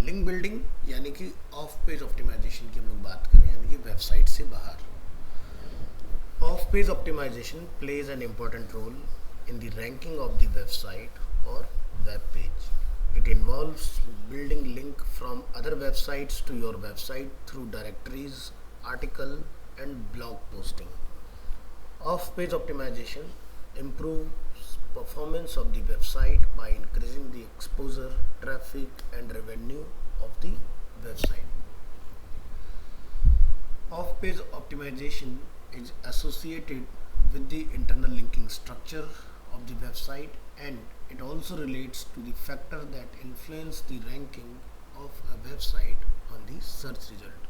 Link building यानी कि of page optimisation की हम लोग बात करें, यानी कि वेबसाइट से बाहर। Off page optimization plays an important role in the ranking of the website और web page. It involves building link from other websites to your website through directories, article and blog posting. Off-page optimization improves performance of the website by increasing the exposure, traffic and revenue of the website. Off-page optimization is associated with the internal linking structure of the website, and it also relates to the factor that influence the ranking of a website on the search result.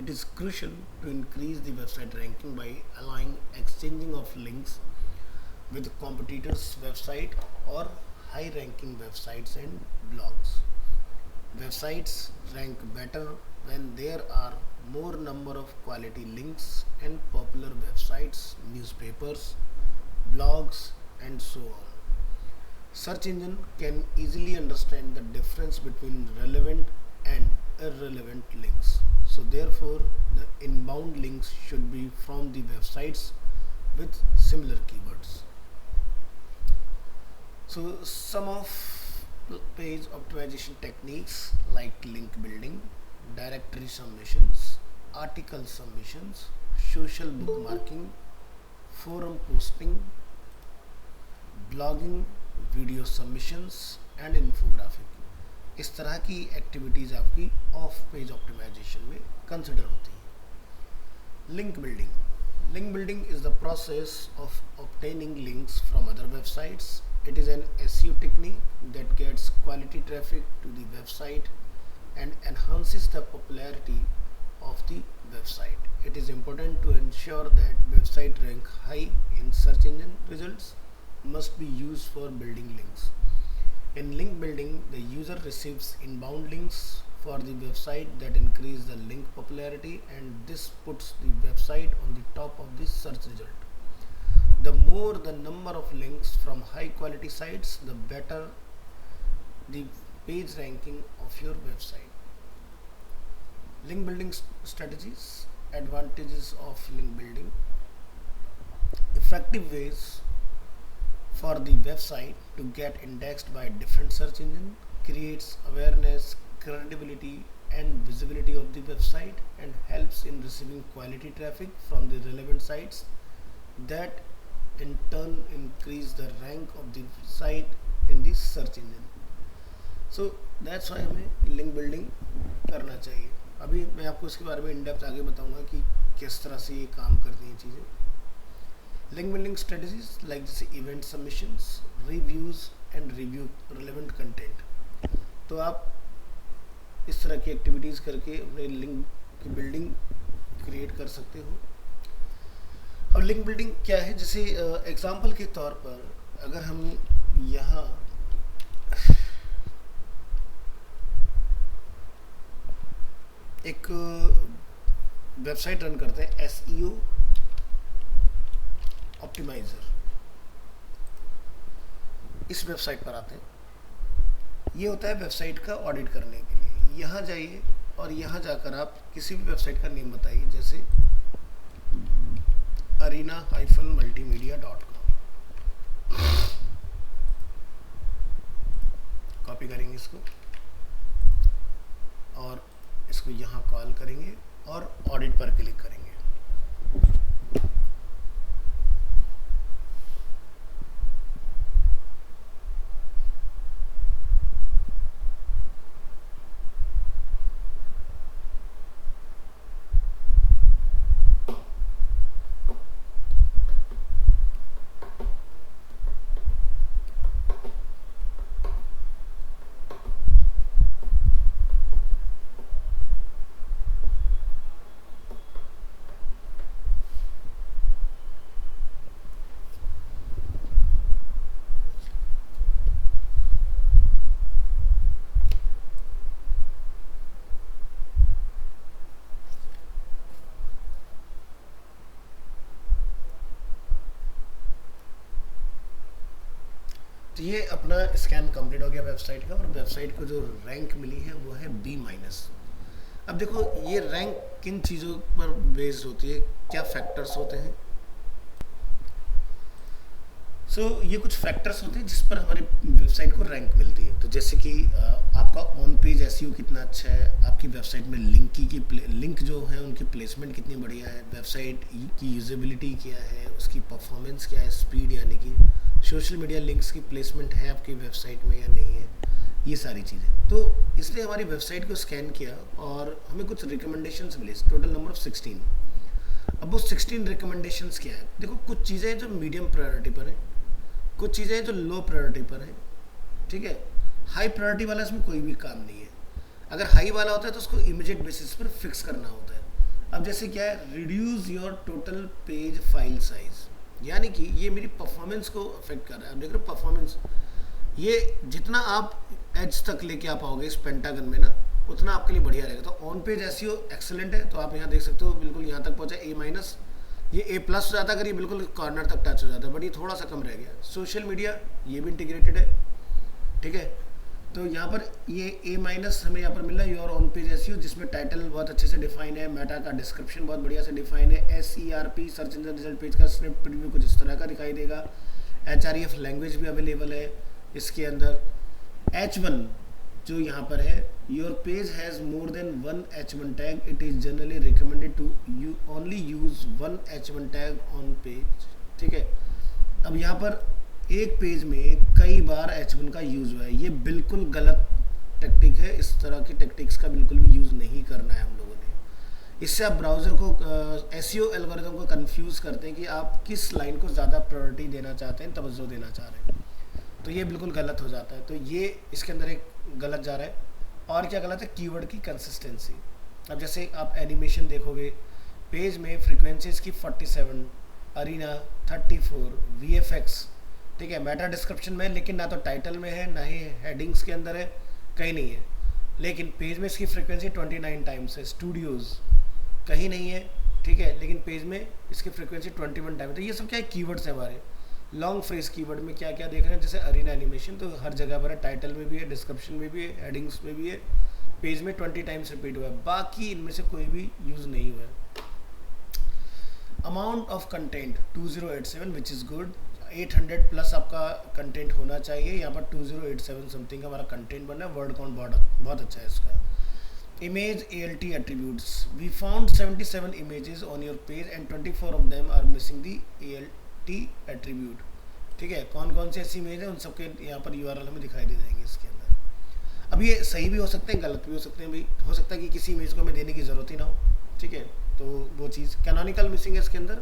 It is crucial to increase the website ranking by allowing exchanging of links with competitors' website or high ranking websites and blogs. Websites rank better when there are more number of quality links and popular websites, newspapers, blogs and so on. Search engine can easily understand the difference between relevant and irrelevant links. So therefore the inbound links should be from the websites with similar keywords. So some of page optimization techniques like link building, directory submissions, article submissions, social bookmarking, forum posting, blogging, video submissions and infographic, इस तरह की activities आपकी off page optimization में consider होती हैं. Link building is the process of obtaining links from other websites. It is an SEO technique that gets quality traffic to the website and enhances the popularity of the website. It is important to ensure that website rank high in search engine results must be used for building links. In link building, the user receives inbound links for the website that increase the link popularity, and this puts the website on the top of the search result. The more the number of links from high quality sites, the better the page ranking of your website. Link building strategies, advantages of link building, effective ways for the website to get indexed by different search engine, creates awareness, credibility and visibility of the website, and helps in receiving quality traffic from the relevant sites that in turn increase the rank of the site in the search engine. So that's why हमें link building करना चाहिए. अभी मैं आपको इसके बारे में in depth आगे बताऊंगा कि किस तरह से ये काम करती हैं चीज़ें. लिंक बिल्डिंग स्ट्रेटजीज लाइक जैसे event submissions, reviews and review relevant content. तो आप इस तरह की एक्टिविटीज़ करके अपने लिंक की बिल्डिंग क्रिएट कर सकते हो. अब लिंक बिल्डिंग क्या है, जैसे एग्जांपल के तौर पर अगर हम यहाँ एक वेबसाइट रन करते हैं, एसईओ ऑप्टिमाइजर. इस वेबसाइट पर आते हैं. ये होता है वेबसाइट का ऑडिट करने के लिए. यहाँ जाइए और यहाँ जाकर आप किसी भी वेबसाइट का नेम बताइए, जैसे arena-multimedia.com. कॉपी करेंगे इसको और इसको यहाँ कॉल करेंगे और ऑडिट पर क्लिक करेंगे. तो ये अपना स्कैन कंप्लीट हो गया वेबसाइट का, और वेबसाइट को जो रैंक मिली है वो है B-। अब देखो ये रैंक किन चीज़ों पर बेस्ड होती है, क्या फैक्टर्स होते हैं। ये कुछ फैक्टर्स होते हैं जिस पर हमारी वेबसाइट को रैंक मिलती है। तो जैसे कि आपका ऑन पेज एसईओ कितना अच्छा है, आपकी वेबसाइट में लिंक जो है उनकी प्लेसमेंट कितनी बढ़िया है, वेबसाइट की यूजेबिलिटी क्या है, उसकी परफॉर्मेंस क्या है, स्पीड यानी कि सोशल मीडिया लिंक्स की प्लेसमेंट है आपकी वेबसाइट में या नहीं है, ये सारी चीज़ें। तो इसलिए हमारी वेबसाइट को स्कैन किया और हमें कुछ रिकमेंडेशंस मिले, टोटल नंबर ऑफ 16। अब वो 16 रिकमेंडेशंस क्या है, देखो कुछ चीज़ें जो मीडियम प्रायोरिटी पर है, कुछ चीज़ें जो लो प्रायोरिटी पर है, ठीक है। हाई प्रायोरिटी वाला इसमें कोई भी काम नहीं है। अगर हाई वाला होता है तो उसको इमीडिएट बेसिस पर फिक्स करना होता है। अब जैसे क्या है, reduce your total page file size, यानी कि ये मेरी परफॉर्मेंस को अफेक्ट कर रहा है। अब देख रहे हो परफॉर्मेंस, ये जितना आप एज तक लेके आ पाओगे इस पेंटागन में ना, उतना आपके लिए बढ़िया रहेगा। तो ऑन पेज एसईओ एक्सेलेंट है, तो आप यहाँ देख सकते हो बिल्कुल यहाँ तक पहुँचा A-। ये A+ हो जाता अगर ये बिल्कुल कॉर्नर तक टच हो जाता है, बट ये थोड़ा सा कम रह गया। सोशल मीडिया ये भी इंटीग्रेटेड है, ठीक है। तो यहाँ पर ये A- हमें यहाँ पर मिल रहा है योर ऑन पेज एसईओ, जिसमें टाइटल बहुत अच्छे से डिफाइन है, मेटा का डिस्क्रिप्शन बहुत बढ़िया से डिफाइन है, SERP search engine result page का स्निप प्रीव्यू कुछ इस तरह का दिखाई देगा, HREF लैंग्वेज भी अवेलेबल है इसके अंदर। H1 जो यहाँ पर है, your page has more than 1 H1 tag, it is generally recommended to you only use 1 H1 tag on page, ठीक है। अब यहाँ पर एक पेज में कई बार H1 का यूज़ हुआ है, ये बिल्कुल गलत टेक्टिक है। इस तरह की टेक्टिक्स का बिल्कुल भी यूज़ नहीं करना है हम लोगों ने। इससे आप ब्राउज़र को एसईओ एल्गोरिथम को कंफ्यूज करते हैं कि आप किस लाइन को ज़्यादा प्रायोरिटी देना चाहते हैं, तवज्जो देना चाह रहे हैं, तो ये बिल्कुल गलत हो जाता है। तो ये इसके अंदर एक गलत जा रहा है। और क्या गलत है, कीवर्ड की कंसिस्टेंसी। अब जैसे आप एनिमेशन देखोगे, पेज में फ्रीक्वेंसीज की 47, अरीना 34, VFX, ठीक है, मेटा डिस्क्रिप्शन में, लेकिन ना तो टाइटल में है, ना ही हेडिंग्स के अंदर है, कहीं नहीं है। लेकिन पेज में इसकी फ्रीक्वेंसी 29 टाइम्स है, स्टूडियोज़ कहीं नहीं है, ठीक है, लेकिन पेज में इसकी फ्रीक्वेंसी 21 टाइम है। तो ये सब क्या है, कीवर्ड्स है हमारे। लॉन्ग फ्रेज कीवर्ड में क्या क्या देख रहे हैं, जैसे अरीना एनिमेशन तो हर जगह पर है, टाइटल में भी है, डिस्क्रिप्शन में भी है, हेडिंग्स में भी है, पेज में 20 टाइम्स रिपीट हुआ है, बाकी इनमें से कोई भी यूज़ नहीं हुआ है। Amount of content 2087 which is good, 800 plus आपका कंटेंट होना चाहिए। यहाँ पर 2087 समथिंग हमारा कंटेंट बना है, वर्ड काउंट बहुत अच्छा है इसका। Image ALT attributes, we found 77 images on your page and 24 of them are missing the ALT attribute, ठीक है। कौन कौन से ऐसी इमेज है, उन सबके यहाँ पर URL हमें दिखाई दे जाएंगे इसके अंदर। अब ये सही भी हो सकते हैं, गलत भी हो सकते हैं भाई, हो सकता है कि किसी इमेज को हमें देने की ज़रूरत ही ना हो, ठीक है। तो वो चीज़ कैनोनिकल मिसिंग है इसके अंदर।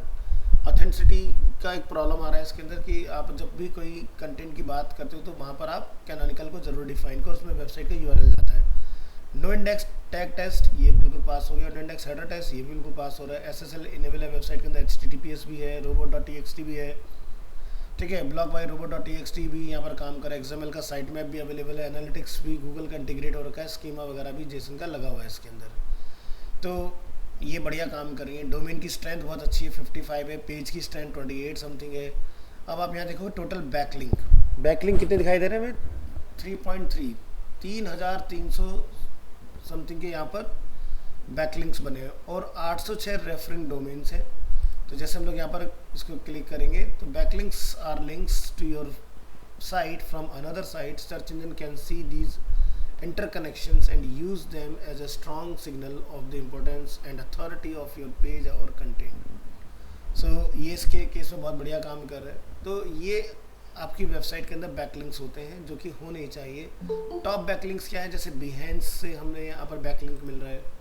ऑथेंटिसिटी का एक प्रॉब्लम आ रहा है इसके अंदर कि आप जब भी कोई कंटेंट की बात करते हो तो वहाँ पर आप कैनोनिकल को ज़रूर डिफाइन करो, उसमें वेबसाइट का URL जाता है। नो इंडेक्स टैग टेस्ट ये बिल्कुल पास हो गया, नो इंडेक्स हेडर टेस्ट ये भी बिल्कुल पास हो रहा है। SSL इनेबल है वेबसाइट के अंदर, HTTPS भी है, robot.txt भी है, ठीक है। ब्लॉक बाय robot.txt भी यहाँ पर काम कर रहा है। XML का साइट मैप भी अवेलेबल है, एनालिटिक्स भी गूगल का इंटीग्रेट हो रखा है, स्कीमा वगैरह भी जेसन का लगा हुआ है इसके अंदर। तो ये बढ़िया काम कर रही है। डोमेन की स्ट्रेंथ बहुत अच्छी है, 55 है, पेज की स्ट्रेंथ 28 समथिंग है। अब आप यहाँ देखोगे टोटल बैकलिंक कितने दिखाई दे रहे हैं हमें, 3.3, 3300 समथिंग के यहाँ पर बैकलिंक्स बने हैं, और 806 रेफरिंग डोमेन्स हैं। तो जैसे हम लोग यहाँ पर इसको क्लिक करेंगे तो backlinks are links to your site from another site, search engine can see these interconnections and use them as a strong signal of the importance and authority of your page or content. So ये इसके case में बहुत बढ़िया काम कर रहा है। तो ये आपकी वेबसाइट के अंदर बैकलिंक्स होते हैं जो कि होने चाहिए। टॉप बैकलिंक्स क्या है, जैसे Behance से हमें यहाँ पर बैकलिंक मिल रहा है,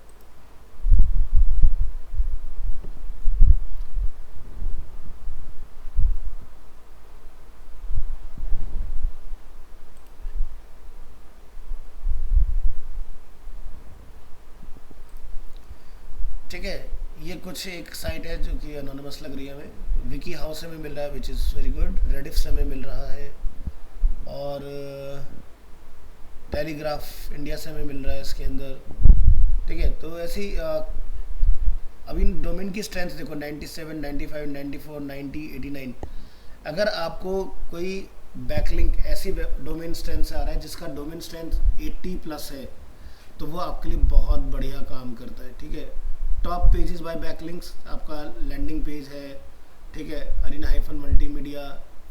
ठीक है। ये कुछ एक साइट है जो कि अनोनिमस लग रही है हमें, विकी हाउस से हमें मिल रहा है which is very good, Rediff से हमें मिल रहा है, और टेलीग्राफ इंडिया से हमें मिल रहा है इसके अंदर, ठीक है। तो ऐसी अभी डोमेन की स्ट्रेंथ देखो 97, 95, 94, 90, 89। अगर आपको कोई बैकलिंक ऐसी डोमेन स्ट्रेंथ से आ रहा है जिसका डोमेन स्ट्रेंथ 80 प्लस है, तो वो आपके लिए बहुत बढ़िया काम करता है। ठीक है, टॉप पेजेस बाय बैकलिंक्स, आपका लैंडिंग पेज है, ठीक है, अरीना हाइफन मल्टीमीडिया,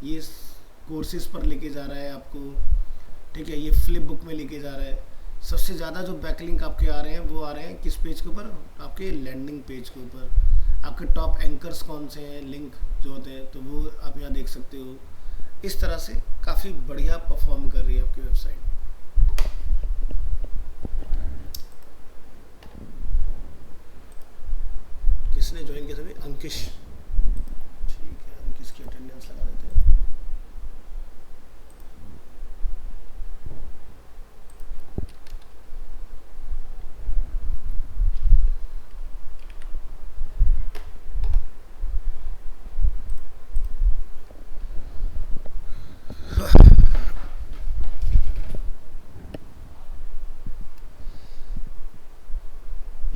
ये कोर्सेज पर लेके जा रहा है आपको, ठीक है, ये फ्लिप बुक में लेके जा रहा है। सबसे ज़्यादा जो बैकलिंक आपके आ रहे हैं वो आ रहे हैं किस पेज के ऊपर, आपके लैंडिंग पेज के ऊपर। आपके टॉप एंकर्स कौन से हैं, लिंक जो होते हैं, तो वो आप यहाँ देख सकते हो। इस तरह से काफ़ी बढ़िया परफॉर्म कर रही है आपकी वेबसाइट। किसने ज्वाइन किया सभी? अंकिश, ठीक है, अंकिश की अटेंडेंस लगा देते हैं।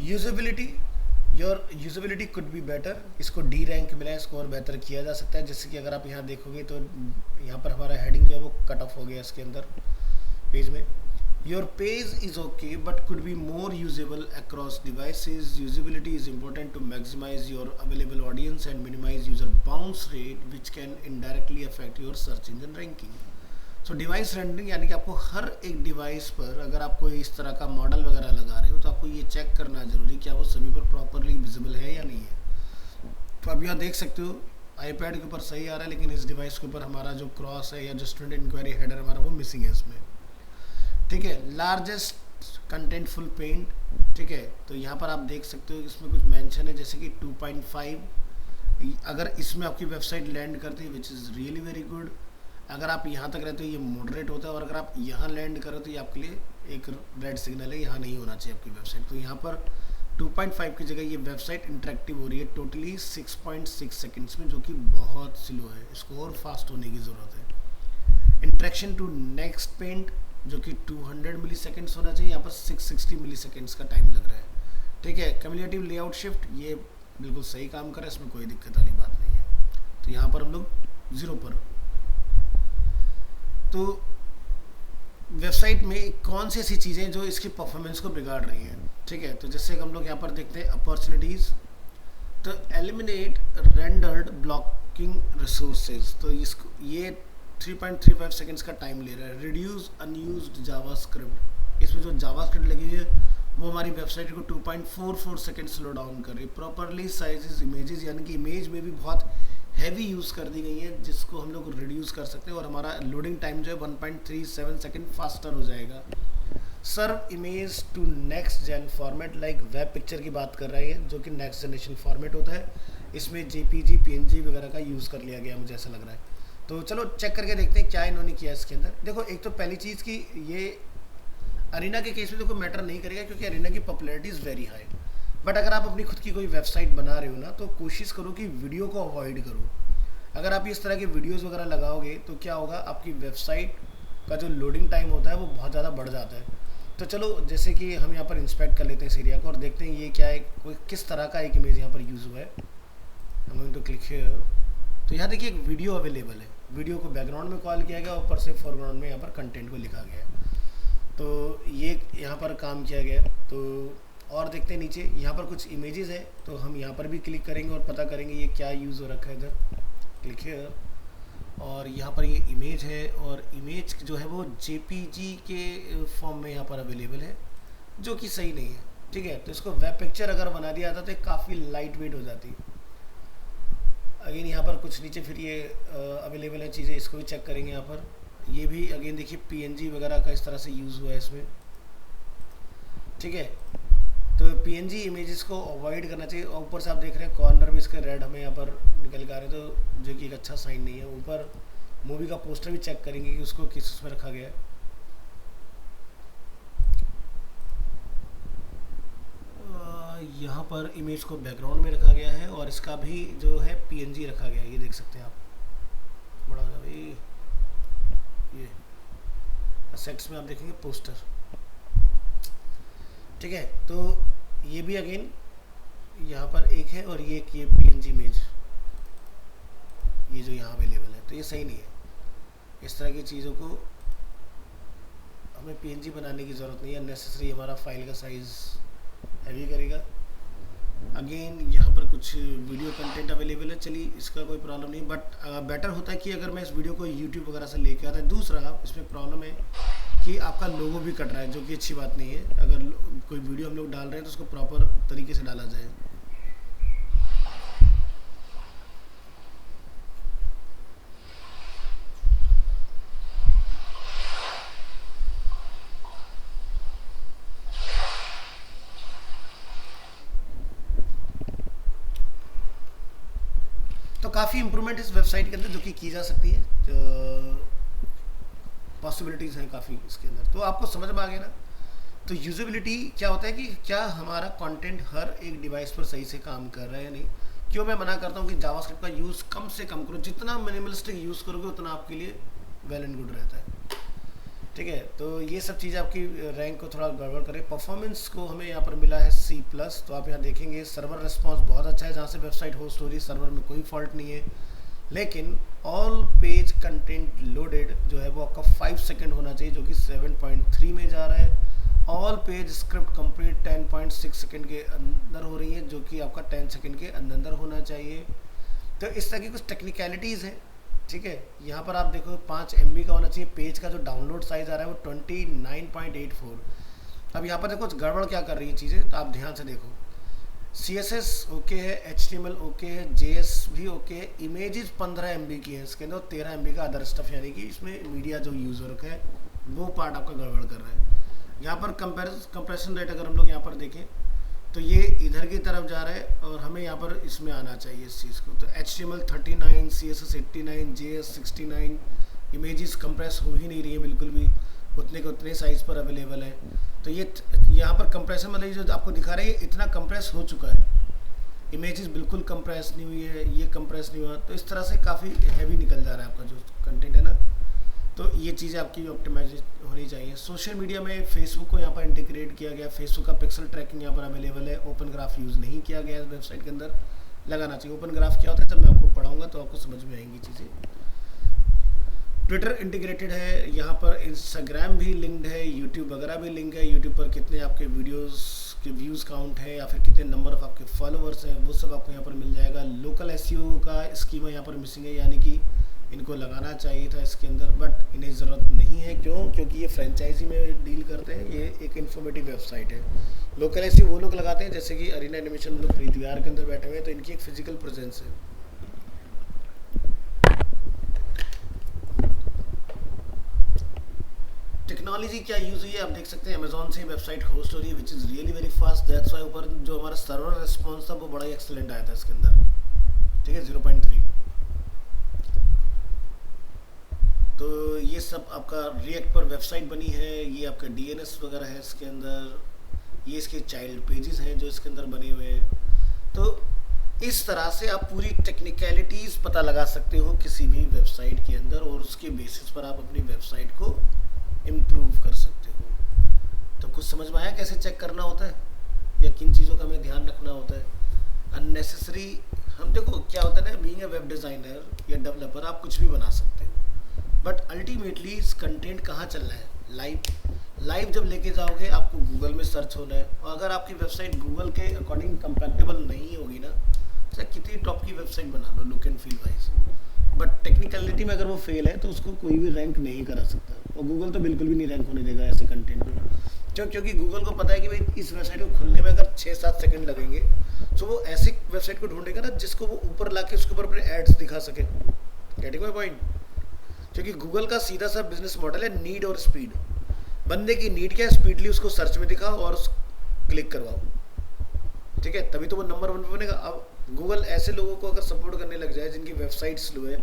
Usability, your usability could be better, इसको डी रैंक मिला है, इसको और बेहतर किया जा सकता है। जैसे कि अगर आप यहाँ देखोगे तो यहाँ पर हमारा हेडिंग जो है वो कट ऑफ हो गया इसके अंदर पेज में। Your page is okay but could be more usable across devices, usability is important to maximize your available audience and minimize user bounce rate which can indirectly affect your search engine ranking. So device rendering यानी कि आपको हर एक device पर अगर आप कोई इस तरह का मॉडल वगैरह लगा रहे हो तो आपको ये चेक करना जरूरी क्या वो सभी पर प्रॉपरली विजिबल है या नहीं है। तो आप यहाँ देख सकते हो आईपैड के ऊपर सही आ रहा है, लेकिन इस डिवाइस के ऊपर हमारा जो क्रॉस है या जो स्टूडेंट इंक्वायरी हेडर हमारा वो मिसिंग है इसमें। ठीक है, लार्जेस्ट कंटेंटफुल पेंट, ठीक है, तो यहाँ पर आप देख सकते हो इसमें कुछ मेंशन है जैसे कि 2.5, अगर इसमें आपकी वेबसाइट लैंड करती है which is really very good. अगर आप यहाँ तक रहते हो ये मॉडरेट होता है, और अगर आप यहाँ लैंड करो तो ये आपके लिए एक रेड सिग्नल है, यहाँ नहीं होना चाहिए आपकी वेबसाइट। तो यहाँ पर 2.5 की जगह ये वेबसाइट इंटरेक्टिव हो रही है टोटली 6.6 सेकेंड्स में, जो कि बहुत स्लो है, इसको और फास्ट होने की ज़रूरत है। इंट्रैक्शन टू नेक्स्ट पेंट जो कि 200 मिली सेकेंड्स होना चाहिए, यहाँ पर 660 मिली सेकेंड्स का टाइम लग रहा है। ठीक है, कम्युलेटिव लेआउट शिफ्ट ये बिल्कुल सही काम कर रहा है, इसमें कोई दिक्कत वाली बात नहीं है। तो यहाँ पर हम लोग 0 पर। तो वेबसाइट में कौन सी ऐसी चीज़ें जो इसकी परफॉर्मेंस को बिगाड़ रही हैं, ठीक है, तो जैसे हम लोग यहाँ पर देखते हैं अपॉर्चुनिटीज़, तो एलिमिनेट रेंडर्ड ब्लॉकिंग रिसोर्सेज, तो इसको ये 3.35 सेकेंड्स का टाइम ले रहा है। रिड्यूस अनयूज्ड जावास्क्रिप्ट, इसमें जो जावास्क्रिप्ट लगी हुई है वो हमारी वेबसाइट को 2.44 सेकेंड स्लो डाउन कर रही है। प्रॉपरली साइजेस इमेजेस, यानी कि इमेज में भी बहुत हैवी यूज़ कर दी गई है, जिसको हम लोग रिड्यूस कर सकते हैं और हमारा लोडिंग टाइम जो है 1.37 सेकेंड फास्टर हो जाएगा। Serve image to next gen format, like web picture की बात कर रहे हैं जो कि नेक्स्ट जनरेशन फॉर्मेट होता है, इसमें जेपीजी पीएनजी वगैरह का यूज़ कर लिया गया मुझे ऐसा लग रहा है। तो चलो चेक करके देखते हैं क्या इन्होंने किया इसके अंदर। देखो एक तो पहली चीज़ की ये अरीना के केस में तो कोई मैटर नहीं करेगा क्योंकि अरीना की popularity is very high, but अगर आप अपनी खुद की कोई वेबसाइट बना रहे हो ना तो कोशिश करो कि वीडियो को अवॉइड करो। अगर आप इस तरह के वीडियोस वगैरह लगाओगे तो क्या होगा, आपकी वेबसाइट का जो लोडिंग टाइम होता है वो बहुत ज़्यादा बढ़ जाता है। तो चलो जैसे कि हम यहाँ पर इंस्पेक्ट कर लेते हैं इस एरिया को और देखते हैं ये क्या है, कोई किस तरह का एक इमेज यहाँ पर यूज़ हुआ है। हम गोइंग टू क्लिक हियर, तो यहाँ देखिए एक वीडियो अवेलेबल है, वीडियो को बैकग्राउंड में कॉल किया गया, ऊपर से फोरग्राउंड में यहाँ पर कंटेंट को लिखा गया, तो ये यहाँ पर काम किया गया। तो और देखते हैं नीचे यहाँ पर कुछ इमेजेस है, तो हम यहाँ पर भी क्लिक करेंगे और पता करेंगे ये क्या यूज़ हो रखा है इधर। क्लिक हियर, और यहाँ पर ये इमेज है और इमेज जो है वो जेपीजी के फॉर्म में यहाँ पर अवेलेबल है, जो कि सही नहीं है। ठीक है, तो इसको वेब पिक्चर अगर बना दिया जाता तो काफ़ी लाइट वेट हो जाती। अगेन यहाँ पर कुछ नीचे फिर ये अवेलेबल है चीज़ें, इसको भी चेक करेंगे। यहाँ पर ये भी अगेन देखिए पीएनजी वगैरह का इस तरह से यूज़ हुआ है इसमें। ठीक है, तो पीएनजी इमेजेस को अवॉइड करना चाहिए। और ऊपर से आप देख रहे हैं कॉर्नर में इसके रेड हमें यहाँ पर निकल के आ रहे हैं, तो जो कि एक अच्छा साइन नहीं है। ऊपर मूवी का पोस्टर भी चेक करेंगे कि उसको किस उसमें रखा गया है। यहाँ पर इमेज को बैकग्राउंड में रखा गया है और इसका भी जो है पीएनजी रखा गया है, ये देख सकते हैं आप। बड़ा हो भाई, ये सेट्स में आप देखेंगे पोस्टर। ठीक है, तो ये भी अगेन यहाँ पर एक है और ये पीएनजी इमेज ये जो यहाँ अवेलेबल है, तो ये सही नहीं है। इस तरह की चीज़ों को हमें पीएनजी बनाने की ज़रूरत नहीं है, अननेसेसरी हमारा फाइल का साइज़ हैवी करेगा। अगेन यहाँ पर कुछ वीडियो कंटेंट अवेलेबल है, चलिए इसका कोई प्रॉब्लम नहीं, बट बेटर होता है कि अगर मैं इस वीडियो को यूट्यूब वगैरह से लेके आता है। दूसरा इसमें प्रॉब्लम है कि आपका लोगो भी कट रहा है, जो कि अच्छी बात नहीं है। अगर कोई वीडियो हम लोग डाल रहे हैं तो उसको प्रॉपर तरीके से डाला जाए। तो काफ़ी इम्प्रूवमेंट इस वेबसाइट के अंदर जो कि की जा सकती है, पॉसिबिलिटीज़ हैं काफ़ी इसके अंदर। तो आपको समझ में आ गया ना। तो यूजेबिलिटी क्या होता है कि क्या हमारा कंटेंट हर एक डिवाइस पर सही से काम कर रहा है या नहीं। क्यों मैं मना करता हूँ कि जावास्क्रिप्ट का यूज़ कम से कम करो, जितना मिनिमलिस्टिक यूज़ करोगे उतना आपके लिए वेल एंड गुड रहता है। ठीक है, तो ये सब चीज़ें आपकी रैंक को थोड़ा गड़बड़ करे। परफॉर्मेंस को हमें यहाँ पर मिला है C+। तो आप यहाँ देखेंगे सर्वर रिस्पॉन्स बहुत अच्छा है, जहाँ से वेबसाइट होस्ट हो रही है सर्वर में कोई फॉल्ट नहीं है। लेकिन ऑल पेज कंटेंट लोडेड जो है वो आपका 5 सेकंड होना चाहिए, जो कि 7.3 में जा रहा है। All page script complete 10.6 second के अंदर हो रही है, जो कि आपका 10 सेकंड के अंदर होना चाहिए। तो इस तरह की कुछ टेक्निकलिटीज़ हैं। ठीक है, यहाँ पर आप देखो 5 MB का होना चाहिए। पेज का जो डाउनलोड साइज़ आ रहा है वो 29.84। अब यहाँ पर देखो गड़बड़ क्या कर रही है चीज़ें, तो आप ध्यान से देखो। CSS ओके है, HTML ओके है, JS भी ओके है, इमेजेस 15 MB की है इसके अंदर, 13 MB का अदर स्टफ, यानी कि इसमें मीडिया जो यूज़र का है वो पार्ट आपका गड़बड़ कर रहा है। यहाँ पर कंप्रेशन रेट अगर हम लोग यहाँ पर देखें तो ये इधर की तरफ जा रहा है और हमें यहाँ पर इसमें आना चाहिए इस चीज़ को। तो HTML 39, CSS 89, JS 69, images compress हो ही नहीं रही है बिल्कुल भी, उतने के उतने साइज़ पर अवेलेबल है। तो ये यहाँ पर कंप्रेशन मतलब जो आपको दिखा रहा है ये इतना कंप्रेस हो चुका है, इमेजेस बिल्कुल कंप्रेस नहीं हुई है, ये कंप्रेस नहीं हुआ। तो इस तरह से काफ़ी हैवी निकल जा रहा है आपका जो कंटेंट है ना। तो ये चीज़ें आपकी ऑप्टिमाइज होनी चाहिए। सोशल मीडिया में फेसबुक को यहाँ पर इंटीग्रेट किया गया, फेसबुक का पिक्सल ट्रैकिंग यहाँ पर अवेलेबल है। ओपन ग्राफ यूज़ नहीं किया गया है वेबसाइट के अंदर, लगाना चाहिए। ओपन ग्राफ क्या होता है जब मैं आपको पढ़ाऊँगा तो आपको समझ में आएंगी चीज़ें। ट्विटर इंटीग्रेटेड है, यहाँ पर इंस्टाग्राम भी लिंक्ड है, यूट्यूब वगैरह भी लिंक है। यूट्यूब पर कितने आपके वीडियोस के व्यूज़ काउंट है या फिर कितने नंबर ऑफ आपके फॉलोअर्स हैं वो सब आपको यहाँ पर मिल जाएगा। लोकल एसईओ का स्कीमा यहाँ पर मिसिंग है, यानी कि इनको लगाना चाहिए था इसके अंदर, बट इन्हें ज़रूरत नहीं है। क्यों? क्योंकि ये फ्रेंचाइजी में डील करते हैं, ये एक इन्फॉर्मेटिव वेबसाइट है। लोकल एसईओ वो लोग लगाते हैं जैसे कि अरीना एनिमेशन लोग प्रीत विहार के अंदर बैठे हुए हैं, तो इनकी एक फिजिकल प्रेजेंस है। टेक्नोलॉजी क्या यूज़ हुई है आप देख सकते हैं। अमेजोन से वेबसाइट होस्ट हो रही है which is really very fast, that's why ऊपर जो हमारा सर्वर रिस्पॉन्स था वो बड़ा ही एक्सेलेंट आया था इसके अंदर। ठीक है, 0.3। तो ये सब आपका रिएक्ट पर वेबसाइट बनी है, ये आपका DNS वगैरह है इसके अंदर, ये इसके चाइल्ड पेजेस हैं जो इसके अंदर बने हुए हैं। तो इस तरह से आप पूरी टेक्निकलिटीज़ पता लगा सकते हो किसी भी वेबसाइट के अंदर, और उसके बेसिस पर आप अपनी वेबसाइट को इम्प्रूव कर सकते हो। तो कुछ समझ में आया कैसे चेक करना होता है या किन चीज़ों का हमें ध्यान रखना होता है। अननेसेसरी हम देखो क्या होता है ना, बीइंग ए वेब डिज़ाइनर या डेवलपर आप कुछ भी बना सकते हो, बट अल्टीमेटली इस कंटेंट कहाँ चल रहा है, लाइव जब लेके जाओगे आपको गूगल में सर्च होना है, और अगर आपकी वेबसाइट गूगल के अकॉर्डिंग कंपैटिबल नहीं होगी ना, चाहे कितनी टॉप की वेबसाइट बना लो look and feel wise, but technicality में अगर वो फेल है तो उसको कोई भी रैंक नहीं करा सकता, और गूगल तो बिल्कुल भी नहीं रैंक होने देगा ऐसे कंटेंट में। क्योंकि गूगल को पता है कि भाई इस वेबसाइट को खुलने में अगर 6-7 सेकंड लगेंगे तो वो ऐसी वेबसाइट को ढूंढेगा ना जिसको वो ऊपर लाके उसके ऊपर अपने एड्स दिखा सके। Getting my point? क्योंकि गूगल का सीधा सा बिजनेस मॉडल है नीड और स्पीड। बंदे की नीड क्या है, स्पीडली उसको सर्च में दिखाओ और क्लिक करवाओ। ठीक है, तभी तो वो नंबर 1 पे बनेगा। अब गूगल ऐसे लोगों को अगर सपोर्ट करने लग जाए जिनकी वेबसाइट स्लो है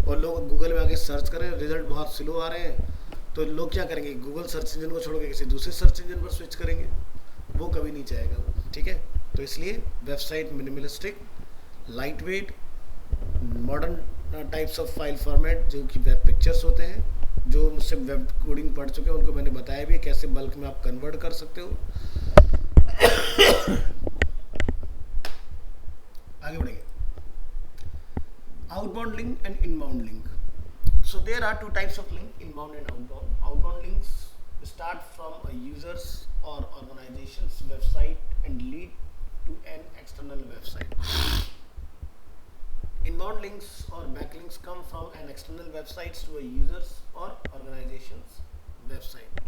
और लोग गूगल में आके सर्च करें, रिजल्ट बहुत स्लो आ रहे हैं, तो लोग क्या करेंगे, गूगल सर्च इंजन को छोड़ के किसी दूसरे सर्च इंजन पर स्विच करेंगे, वो कभी नहीं चाहेगा। ठीक है, तो इसलिए website minimalistic, light weight, modern types of file format जो कि वेब पिक्चर्स होते हैं, जो मुझसे वेब कोडिंग पढ़ चुके हैं उनको मैंने बताया भी है कैसे बल्क में आप कन्वर्ट कर सकते हो। आगे बढ़ेंगे, outbound link and inbound link. So there are two types of link, inbound and outbound. Outbound links start from a user's or organization's website and lead to an external website. Inbound links or backlinks come from an external website to a user's or organization's website.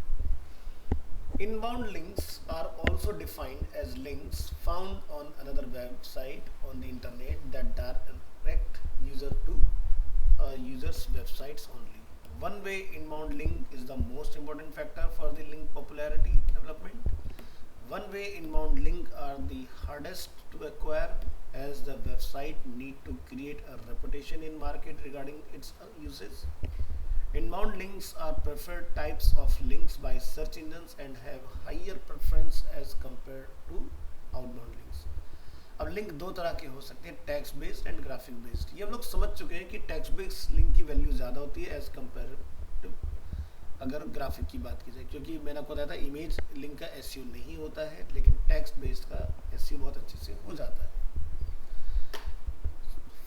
Inbound links are also defined as links found on another website on the internet that direct user to a user's websites only. One way inbound link is the most important factor for the link popularity development. One way inbound link are the hardest to acquire as the website need to create a reputation in market regarding its uses. Inbound links are preferred types of links by search engines and have higher preference as compared to outbound links. अब link दो तरह के हो सकते हैं, text based and graphic based. ये हम लोग समझ चुके हैं कि टेक्स्ट बेस्ड लिंक की वैल्यू ज़्यादा होती है एज कम्पेयर टू अगर ग्राफिक की बात की जाए, क्योंकि मैंने आपको बताया था इमेज लिंक का एसईओ नहीं होता है, लेकिन टेक्स्ट बेस्ड का एसईओ बहुत अच्छे से हो जाता है।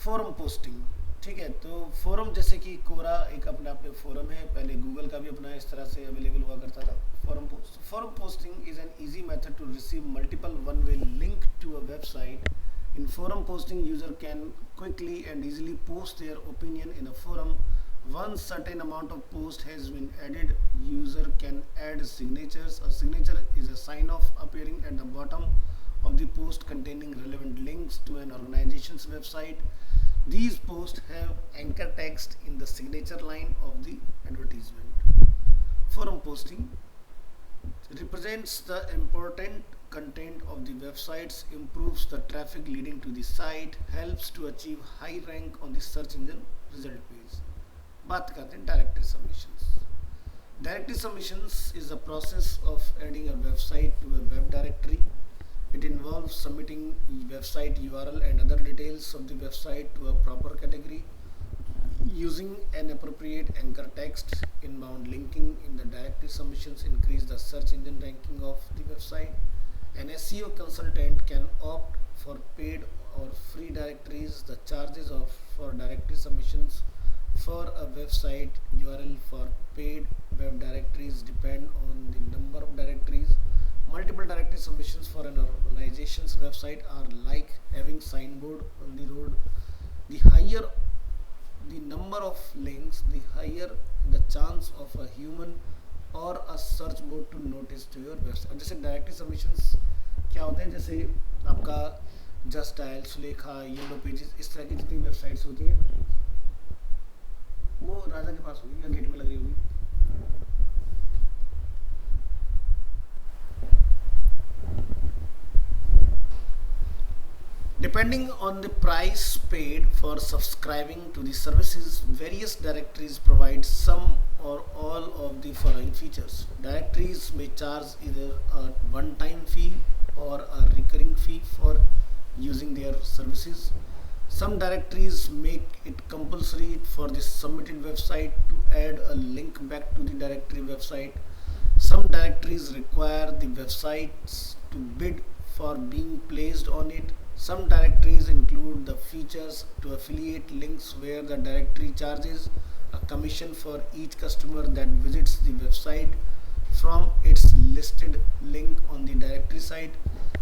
फोरम पोस्टिंग, ठीक है, तो फोरम जैसे कि कोरा एक अपने आप में फोरम है, पहले गूगल का भी अपना इस तरह से अवेलेबल हुआ करता था forum post. Forum posting is an easy method to receive multiple one way link to a website. In forum posting user can quickly and easily post their opinion in a forum. Once certain amount of post has been added, user can add signatures. A signature is a sign off appearing at the bottom of the post containing relevant links to an organization's website. These posts have anchor text in the signature line of the advertisement. Forum posting represents the important content of the websites, improves the traffic leading to the site, helps to achieve high rank on the search engine result page. बात करते हैं directory submissions. Directory submissions is the process of adding a website to a web directory. It involves submitting website URL and other details of the website to a proper category using an appropriate anchor text. Inbound linking in the directory submissions increase the search engine ranking of the website. An SEO consultant can opt for paid or free directories. The charges for directory submissions for a website URL for paid web directories depend on the number of directories. Multiple directory submissions for an organization's website are like having signboard on the road. The higher the number of links, the higher the chance of a human or a search bot to notice to your website. जैसे directory submissions क्या होते हैं, जैसे आपका just dial, Sulekha, yellow pages, इस तरह की जितनी वेबसाइट्स होती हैं, वो राजा के पास होगी या गेट में लग रही होगी। Depending on the price paid for subscribing to the services, various directories provide some or all of the following features. Directories may charge either a one-time fee or a recurring fee for using their services. Some directories make it compulsory for the submitted website to add a link back to the directory website. Some directories require the websites to bid for being placed on it. Some directories include the features to affiliate links where the directory charges a commission for each customer that visits the website from its listed link on the directory site.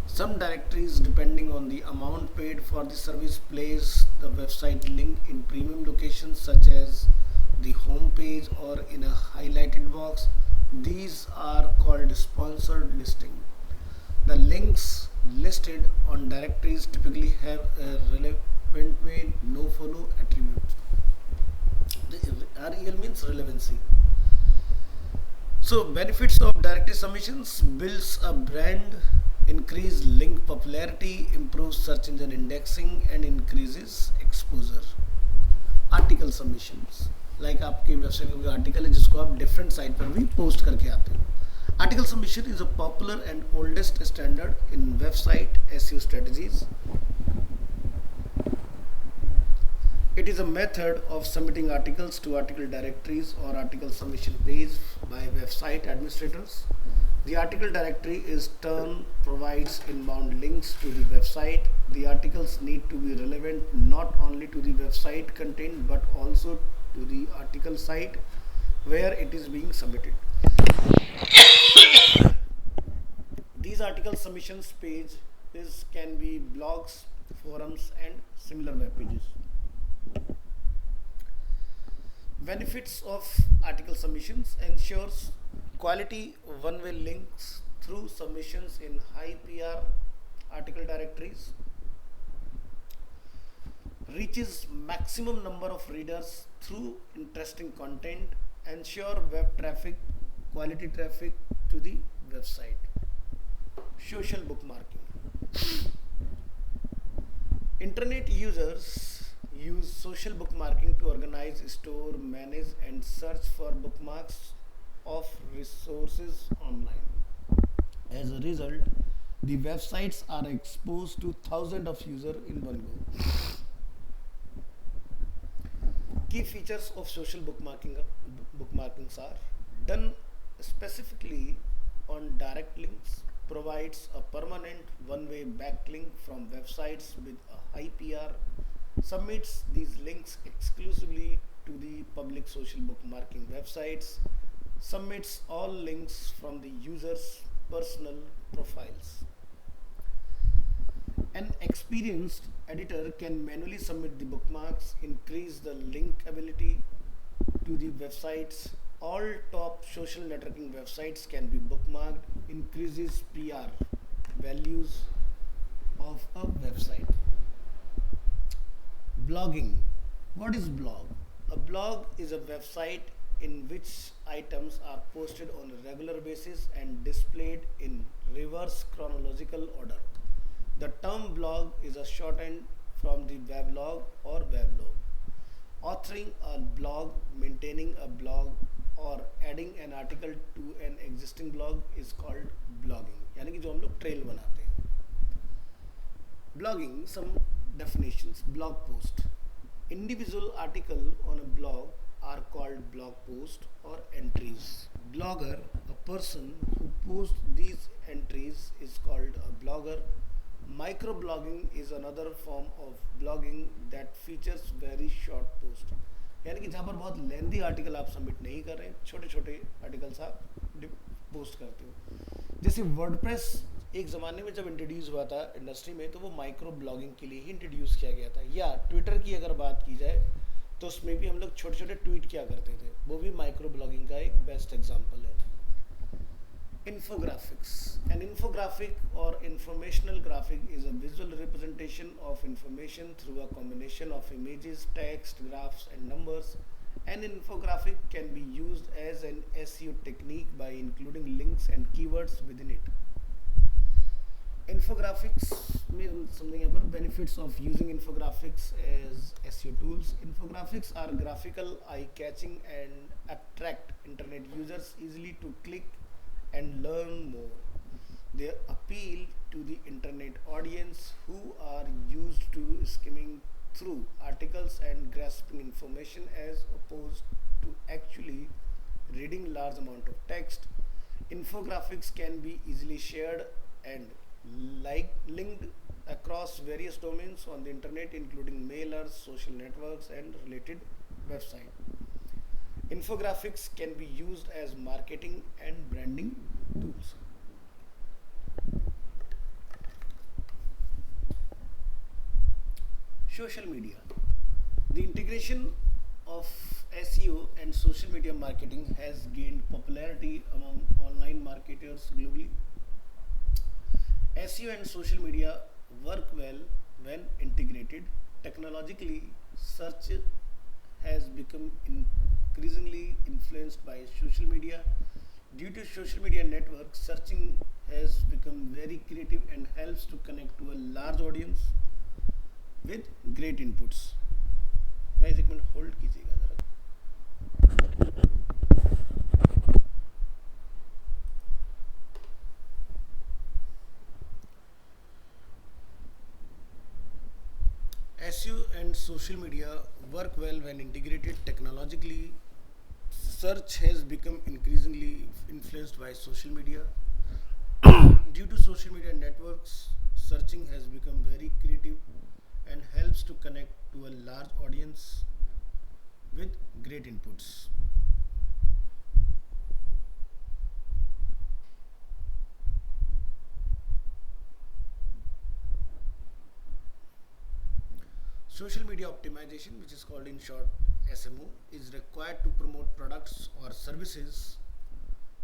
Some directories, depending on the amount paid for the service, place the website link in premium locations such as the home page or in a highlighted box. These are called sponsored listing. The links listed on directories typically have a relevant made no follow attribute. The REL means relevancy. So benefits of directory submissions: builds a brand, increase link popularity, improves search engine indexing and increases exposure. Article submissions, like आपकी website का article है जिसको आप different site पर भी post करके आते हैं। Article submission is a popular and oldest standard in website SEO strategies. It is a method of submitting articles to article directories or article submission page by website administrators. The article directory is turn provides inbound links to the website. The articles need to be relevant not only to the website content but also to the article site where it is being submitted. These article submissions pages can be blogs, forums, and similar web pages. Benefits of article submissions: ensures quality one-way links through submissions in high PR article directories, reaches maximum number of readers through interesting content, ensure web traffic, quality traffic to the website. Social bookmarking. Internet users use social bookmarking to organize, store, manage, and search for bookmarks of resources online. As a result, the websites are exposed to thousands of users in one go. Key features of social bookmarkings are: done specifically on direct links, provides a permanent one-way backlink from websites with a high PR, submits these links exclusively to the public social bookmarking websites, submits all links from the user's personal profiles. An experienced editor can manually submit the bookmarks, increase the linkability to the websites. All top social networking websites can be bookmarked, increases PR values of a website. Blogging. What is blog? A blog is a website in which items are posted on a regular basis and displayed in reverse chronological order. The term blog is a shorthand from the weblog or weblog. Authoring a blog, maintaining a blog, और adding an article to an existing blog is called blogging, यानी कि जो हम लोग trail बनाते हैं. Blogging, some definitions. Blog post. Individual article on a blog are called blog post or entries. Blogger, a person who posts these entries, is called a blogger. Microblogging is another form of blogging that features very short post. यानी कि जहाँ पर बहुत लेंदी article आप submit नहीं कर रहे हैं, छोटे छोटे आर्टिकल्स आप पोस्ट करते हो. जैसे वर्डप्रेस एक ज़माने में जब इंट्रोड्यूस हुआ था इंडस्ट्री में, तो वो माइक्रो ब्लॉगिंग के लिए ही इंट्रोड्यूस किया गया था. या ट्विटर की अगर बात की जाए तो उसमें भी हम लोग छोटे छोटे ट्वीट किया करते थे, वो भी माइक्रो ब्लॉगिंग का एक बेस्ट एग्जाम्पल है. Infographics. An infographic or informational graphic is a visual representation of information through a combination of images, text, graphs, and numbers. An infographic can be used as an SEO technique by including links and keywords within it. Infographics में समझेंगे यहाँ पर benefits of using infographics as SEO tools. Infographics are graphical, eye-catching, and attract internet users easily to click and learn more. They appeal to the internet audience who are used to skimming through articles and grasping information as opposed to actually reading large amount of text. Infographics can be easily shared and linked across various domains on the internet, including mailers, social networks, and related websites. Infographics can be used as marketing and branding tools. Social media. The integration of SEO and social media marketing has gained popularity among online marketers globally. SEO and social media work well when integrated. Technologically, search has become increasingly influenced by social media. Due to social media networks, searching has become very creative and helps to connect to a large audience with great inputs. Guys, एक minute hold कीजिएगा जरा. SEO and social media work well when integrated. Technologically, search has become increasingly influenced by social media. Due to social media networks, searching has become very creative and helps to connect to a large audience with great inputs. Social media optimization, which is called in short SMO, is required to promote products or services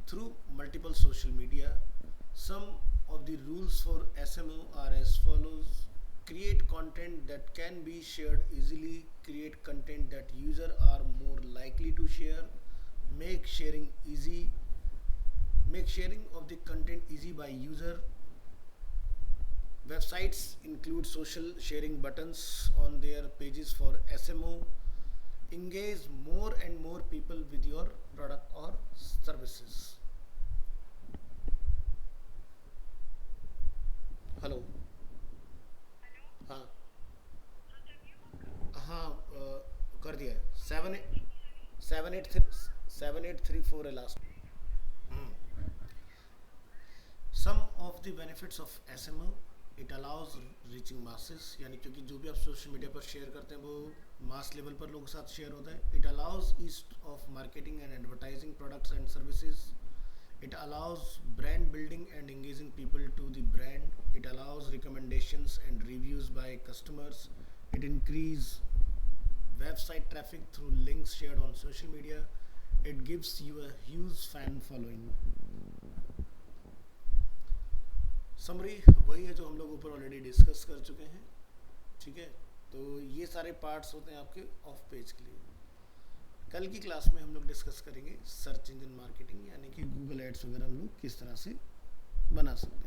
through multiple social media. Some of the rules for SMO are as follows: create content that can be shared easily, create content that users are more likely to share, make sharing easy, make sharing of the content easy by user. Websites include social sharing buttons on their pages for SMO. Engage more and more people with your product or services. Hello. हाँ. हाँ, कर दिया है. 7834 है लास्ट. Some of the benefits of SMO: it allows reaching masses, यानी क्योंकि जो भी आप सोशल मीडिया पर शेयर करते हैं वो मास लेवल पर लोगों के साथ शेयर होता है. It allows ease of marketing and advertising products and services. It allows brand building and engaging people to the brand. It allows recommendations and reviews by customers. It increases website traffic through links shared on social media. It gives you a huge fan following. Summary वही है जो हम लोग ऊपर already discuss कर चुके हैं. ठीक है, तो ये सारे पार्ट्स होते हैं आपके ऑफ पेज के लिए. कल की क्लास में हम लोग डिस्कस करेंगे सर्च इंजन मार्केटिंग, यानी कि गूगल एड्स वगैरह हम लोग किस तरह से बना सकते हैं.